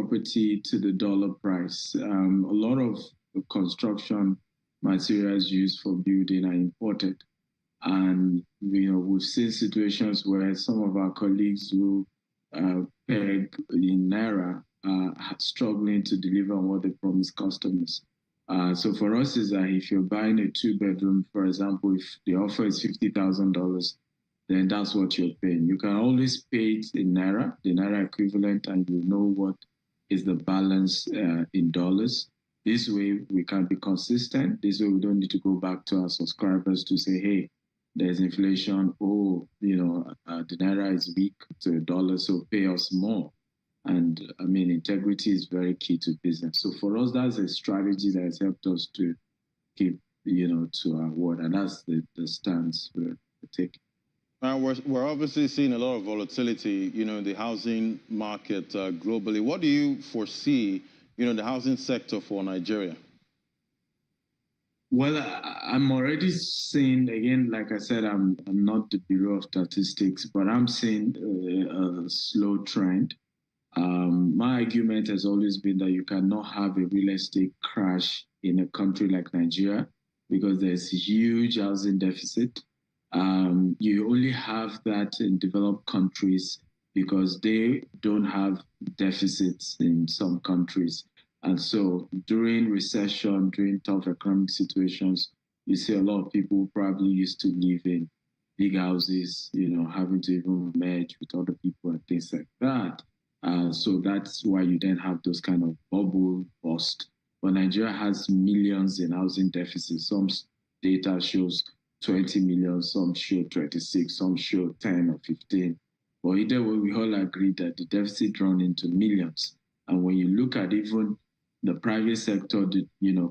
property to the dollar price. A lot of the construction materials used for building are imported. And, we've seen situations where some of our colleagues who peg in Naira are struggling to deliver on what they promise customers. So for us is that if you're buying a 2-bedroom, for example, if the offer is $50,000, then that's what you're paying. You can always pay it in Naira, the Naira equivalent, and you know what is the balance in dollars. This way, we can be consistent. This way, we don't need to go back to our subscribers to say, hey, there's inflation. Oh, the Naira is weak to the dollar, so pay us more. And integrity is very key to business. So for us, that's a strategy that has helped us to keep, to our word. And that's the stance we're taking. We're obviously seeing a lot of volatility, in the housing market globally. What do you foresee, the housing sector for Nigeria? Well, I'm already seeing, again, like I said, I'm not the Bureau of Statistics, but I'm seeing a slow trend. My argument has always been that you cannot have a real estate crash in a country like Nigeria because there's a huge housing deficit. You only have that in developed countries because they don't have deficits in some countries. And so during recession, during tough economic situations, you see a lot of people who probably used to live in big houses, having to even merge with other people and things like that. So that's why you then have those kind of bubble bust. But Nigeria has millions in housing deficits. Some data shows 20 million, some show 26, some show 10 or 15. But either way, we all agree that the deficit run into millions. And when you look at even the private sector,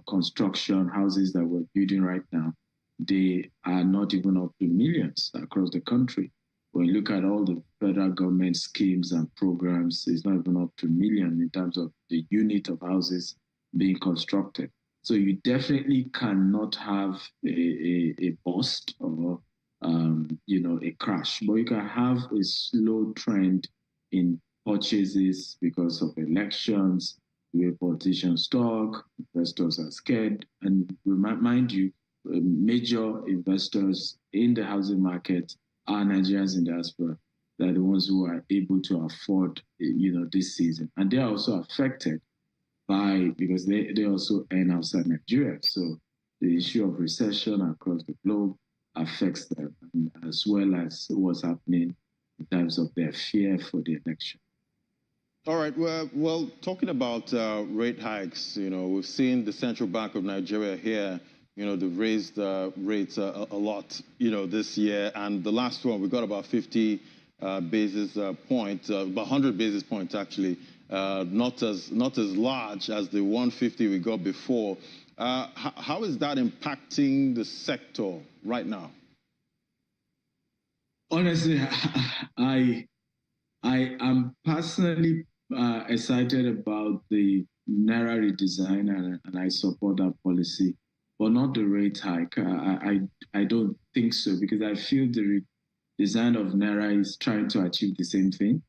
construction houses that we're building right now, they are not even up to millions across the country. When you look at all the federal government schemes and programs, it's not even up to million in terms of the unit of houses being constructed. So you definitely cannot have a bust or, a crash, but you can have a slow trend in purchases because of elections, the way politicians talk, investors are scared. And remind you, major investors in the housing market are Nigerians in diaspora. They're the ones who are able to afford, this season. And they are also affected because they also earn outside Nigeria. So the issue of recession across the globe affects them, as well as what's happening in terms of their fear for the election. All right. Well, talking about rate hikes, we've seen the Central Bank of Nigeria here, they've raised rates a lot, this year. And the last one, we got about 50 basis points, about 100 basis points, actually. Not as large as the 150 we got before. How is that impacting the sector right now? Honestly, I am personally excited about the Naira redesign, and I support that policy, but not the rate hike. I don't think so, because I feel the design of Naira is trying to achieve the same thing.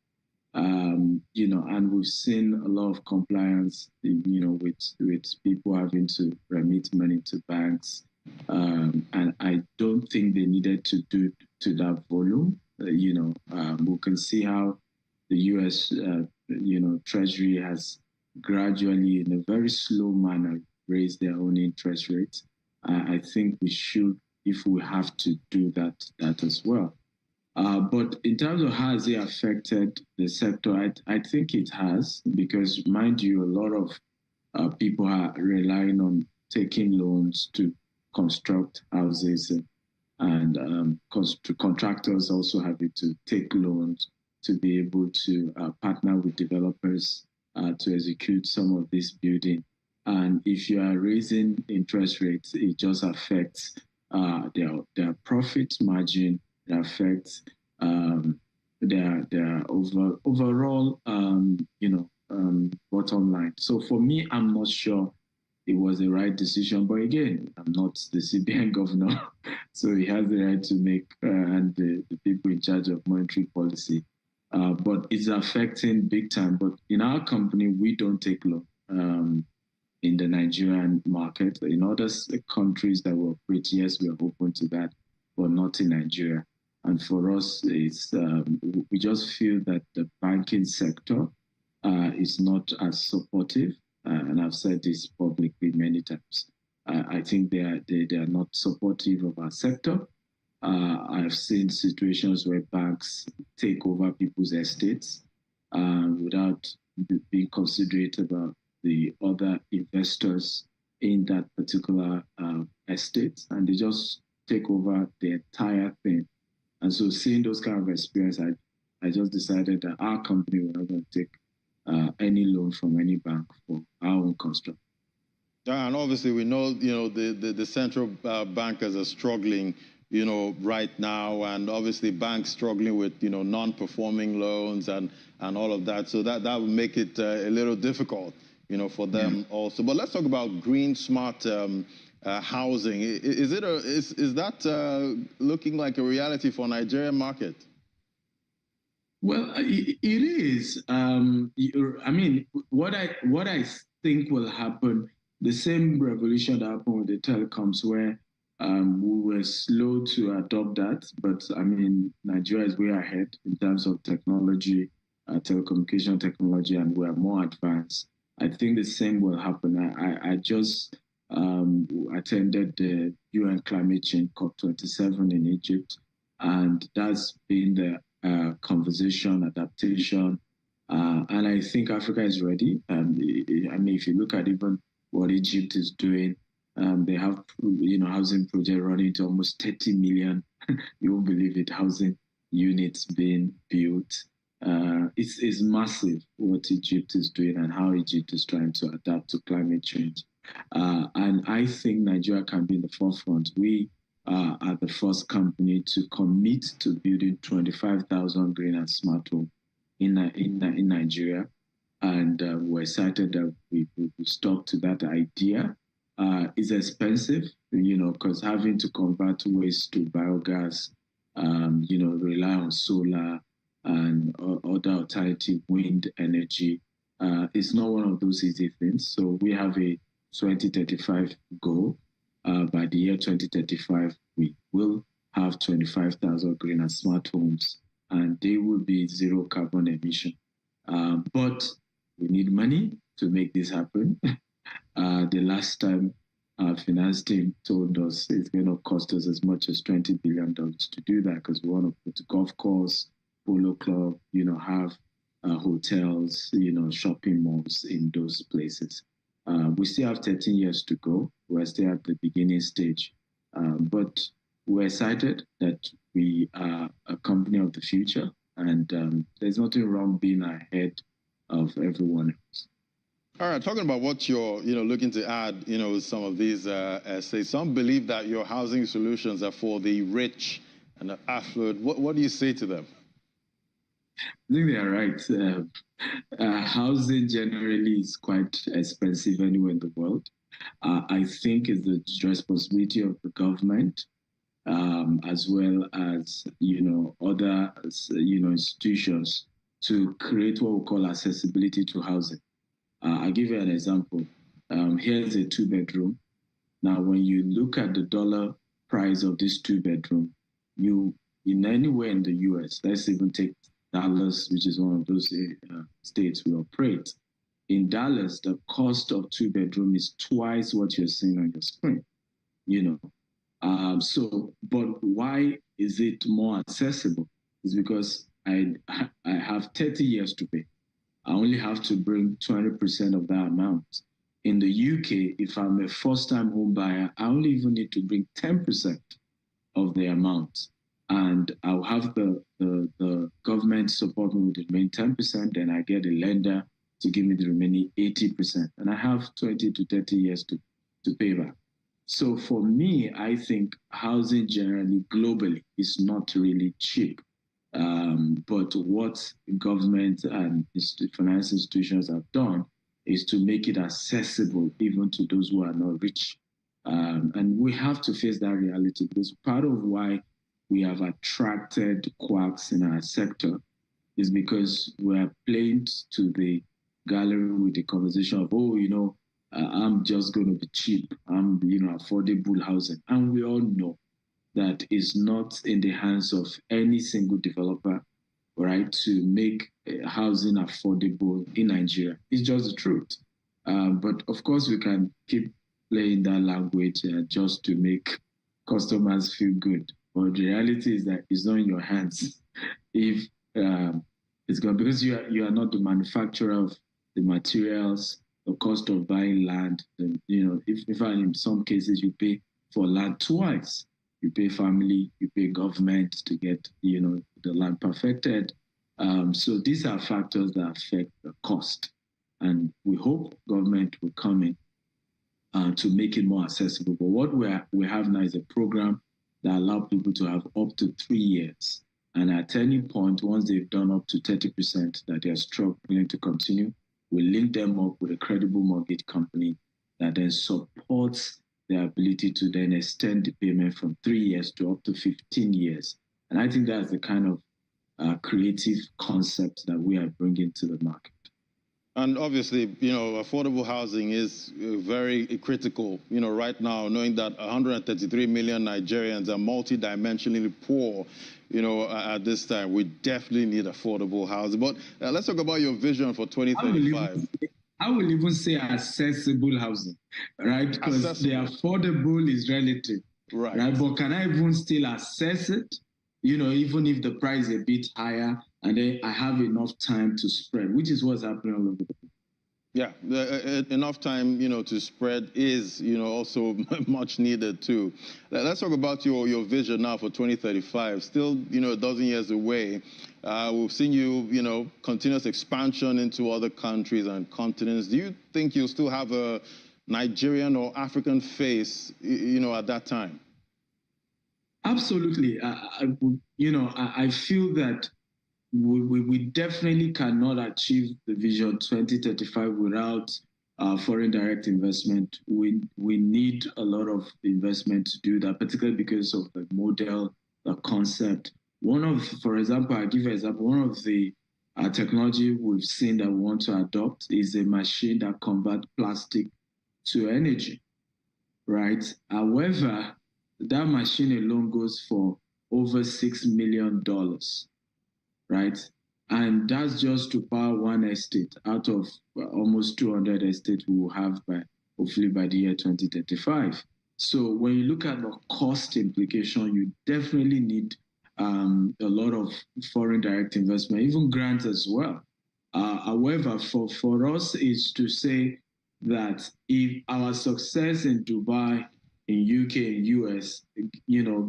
And we've seen a lot of compliance, with people having to remit money to banks. And I don't think they needed to do to that volume. We can see how the U.S., Treasury has gradually, in a very slow manner, raised their own interest rates. I think we should, if we have to do that as well. But in terms of how has it affected the sector, I think it has, because, mind you, a lot of people are relying on taking loans to construct houses, and contractors also having to take loans to be able to partner with developers to execute some of this building. And if you are raising interest rates, it just affects their profit margin. It affects their overall bottom line. So for me, I'm not sure it was the right decision. But again, I'm not the CBN governor, so he has the right to make, and the people in charge of monetary policy but it's affecting big time. But in our company, we don't take loan in the Nigerian market. In other countries that we operate, yes, we are open to that, but not in Nigeria. And for us, it's we just feel that the banking sector is not as supportive. And I've said this publicly many times. I think they are not supportive of our sector. I've seen situations where banks take over people's estates without being considerate about the other investors in that particular estate, and they just take over the entire thing. And so, seeing those kind of experience, I just decided that our company will not going to take any loan from any bank for our own construction. And obviously, we know, the central bankers are struggling, right now, and obviously banks struggling with, non-performing loans and all of that. So that would make it a little difficult, for them also. But let's talk about green, smart housing. Is that looking like a reality for Nigerian market? Well, it is. I mean, what I think will happen, the same revolution that happened with the telecoms, where we were slow to adopt that, but I mean, Nigeria is way ahead in terms of technology, telecommunication technology, and we are more advanced. I think the same will happen. I just attended the UN Climate Change COP27 in Egypt, and that's been the conversation, adaptation, and I think Africa is ready. I mean, if you look at even what Egypt is doing, they have, housing project running to almost 30 million. You won't believe it, housing units being built. It's massive what Egypt is doing and how Egypt is trying to adapt to climate change. And I think Nigeria can be in the forefront. We are the first company to commit to building 25,000 green and smart homes in Nigeria. And we're excited that we stuck to that idea. It's expensive, because having to convert waste to biogas, rely on solar and other alternative wind energy, is not one of those easy things. So we have a 2035 goal. By the year 2035, we will have 25,000 green and smart homes, and they will be zero carbon emission. But we need money to make this happen. The last time our finance team told us it's going to cost us as much as $20 billion to do that, because we want to put a golf course, polo club, have hotels, shopping malls in those places. We still have 13 years to go. We're still at the beginning stage. But we're excited that we are a company of the future, and there's nothing wrong being ahead of everyone else. All right, talking about what you're, looking to add, some of these essays. Some believe that your housing solutions are for the rich and the affluent. What do you say to them? I think they are right. Housing generally is quite expensive anywhere in the world. I think it's the responsibility of the government, as well as other institutions, to create what we call accessibility to housing. I'll give you an example. Here's a 2-bedroom. Now, when you look at the dollar price of this 2-bedroom, in anywhere in the US, let's even take Dallas, which is one of those states we operate. In Dallas, the cost of 2-bedroom is twice what you're seeing on your screen. But why is it more accessible? It's because I have 30 years to pay. I only have to bring 20% of that amount. In the UK, if I'm a first-time home buyer, I only even need to bring 10% of the amount. And I'll have the government support me with the remaining 10%, then I get a lender to give me the remaining 80%. And I have 20 to 30 years to pay back. So for me, I think housing generally, globally, is not really cheap. But what government and finance institutions have done is to make it accessible even to those who are not rich. And we have to face that reality, because part of why we have attracted quacks in our sector is because we're playing to the gallery with the conversation of, oh, I'm just going to be cheap. I'm, affordable housing. And we all know that it's not in the hands of any single developer, right, to make housing affordable in Nigeria. It's just the truth. But of course, we can keep playing that language just to make customers feel good. But the reality is that it's not in your hands. If it's gone, because you are not the manufacturer of the materials, the cost of buying land. If in some cases you pay for land twice, you pay family, you pay government to get the land perfected. So these are factors that affect the cost, and we hope government will come in to make it more accessible. But what we have now is a program that allows people to have up to 3 years. And at any point, once they've done up to 30% that they are struggling to continue, we link them up with a credible mortgage company that then supports their ability to then extend the payment from 3 years to up to 15 years. And I think that's the kind of creative concept that we are bringing to the market. And obviously, affordable housing is very critical, right now, knowing that 133 million Nigerians are multidimensionally poor, at this time. We definitely need affordable housing. But let's talk about your vision for 2035. I will even say accessible housing, right? Because the affordable is relative, right? But can I even still access it? Even if the price is a bit higher, and then I have enough time to spread, which is what's happening all over the place. Yeah, enough time, to spread is, also much needed too. Let's talk about your vision now for 2035. Still, a dozen years away. We've seen you, continuous expansion into other countries and continents. Do you think you'll still have a Nigerian or African face, at that time? Absolutely. I feel that we definitely cannot achieve the vision 2035 without foreign direct investment. We need a lot of investment to do that, particularly because of the model, the concept. For example, I'll give you an example. One of the technology we've seen that we want to adopt is a machine that converts plastic to energy, right? However, that machine alone goes for over $6 million, right? And that's just to power one estate out of almost 200 estates we will have hopefully by the year 2035. So when you look at the cost implication, you definitely need a lot of foreign direct investment, even grants as well. However, for us is to say that if our success in Dubai, in UK and US,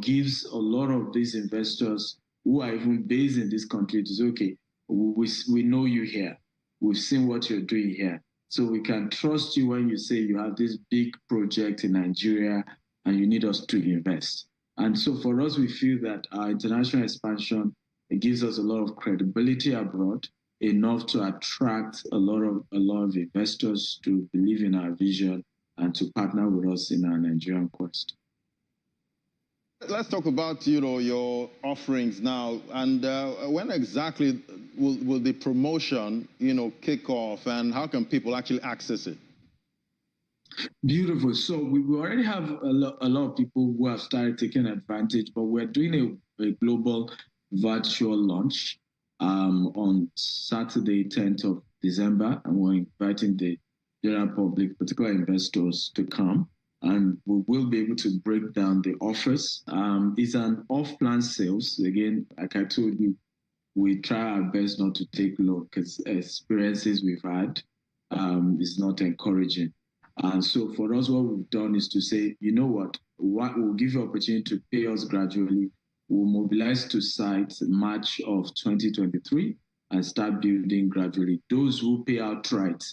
gives a lot of these investors who are even based in this country to say, okay, we know you here. We've seen what you're doing here. So we can trust you when you say you have this big project in Nigeria and you need us to invest. And so for us, we feel that our international expansion, it gives us a lot of credibility abroad, enough to attract a lot of investors to believe in our vision and to partner with us in our Nigerian quest. Let's talk about your offerings now, and when exactly will the promotion kick off, and how can people actually access it? Beautiful. So we already have a lot of people who have started taking advantage, but we're doing a global virtual launch on Saturday, 10th of December, and we're inviting the general public, particular investors, to come, and we will be able to break down the offers. It's an off-plan sales. Again, like I told you, we try our best not to take low because experiences we've had is not encouraging. And so for us, what we've done is to say, you know what we'll give you opportunity to pay us gradually. We'll mobilize to sites in March of 2023 and start building gradually. Those who pay outright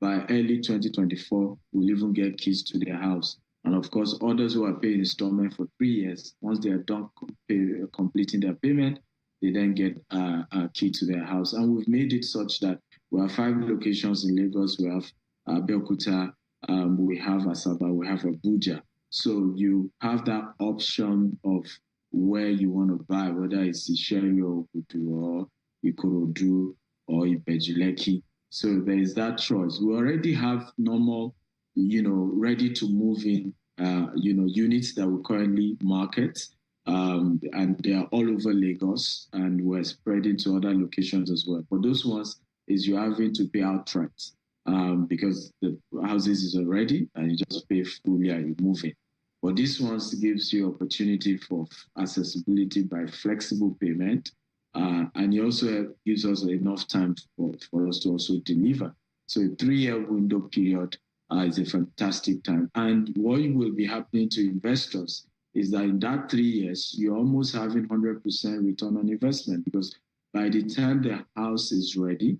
by early 2024 will even get keys to their house. And of course, others who are paying installment for 3 years, once they are done completing their payment, they then get a key to their house. And we've made it such that we have 5 locations in Lagos. We have Abeokuta, we have Asaba, we have Abuja. So you have that option of where you want to buy, whether it's Isheri or Kutu or Ikorodu, or Ibejuleki. So there is that choice. We already have normal, ready to move in, units that we currently market, and they are all over Lagos, and we're spreading to other locations as well. But those ones is you're having to pay outright, because the houses is already, and you just pay fully and you move in. But this ones gives you opportunity for accessibility by flexible payment, and it also gives us enough time for us to also deliver. So a 3-year window period is a fantastic time. And what will be happening to investors is that in that 3 years, you're almost having 100% return on investment, because by the time the house is ready,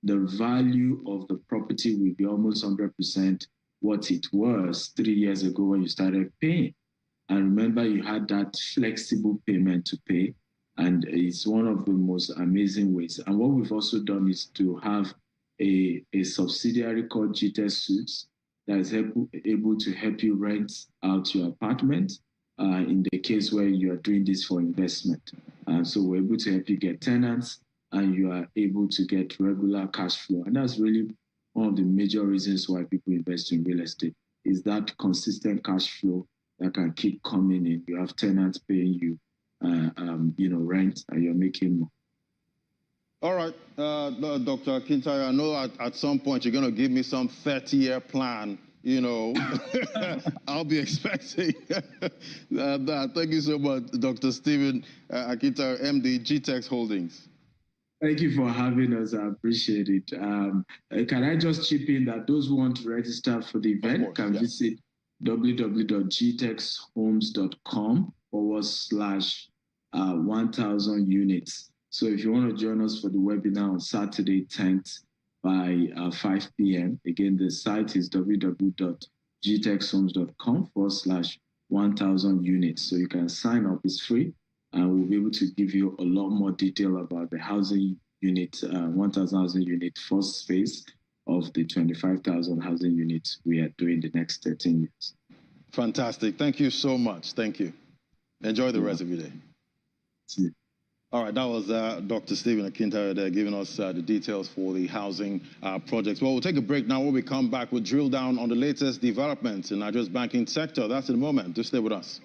the value of the property will be almost 100% what it was 3 years ago when you started paying. And remember, you had that flexible payment to pay, and it's one of the most amazing ways. And what we've also done is to have a subsidiary called GtextHomes that is able to help you rent out your apartment in the case where you are doing this for investment. So we're able to help you get tenants, and you are able to get regular cash flow. And that's really one of the major reasons why people invest in real estate, is that consistent cash flow that can keep coming in. You have tenants paying you, rent, and you're making more. All right, Dr. Akintayo, I know at some point you're going to give me some 30-year plan. I'll be expecting that. Thank you so much, Dr. Stephen Akintayo, MD, GTEX Holdings. Thank you for having us. I appreciate it. Can I just chip in that those who want to register for the event can visit www.gtexthomes.com/1000 units. So if you want to join us for the webinar on Saturday 10th by 5 p.m., again, the site is www.gtexthomes.com/1000 units. So you can sign up, it's free. And we'll be able to give you a lot more detail about the housing unit, 1,000 housing unit first phase of the 25,000 housing units we are doing the next 13 years. Fantastic. Thank you so much. Thank you. Enjoy the rest of your day. See you. All right, that was Dr. Stephen Akintayo there giving us the details for the housing projects. Well, we'll take a break now. When we come back, we'll drill down on the latest developments in Nigeria's banking sector. That's in a moment. Just stay with us.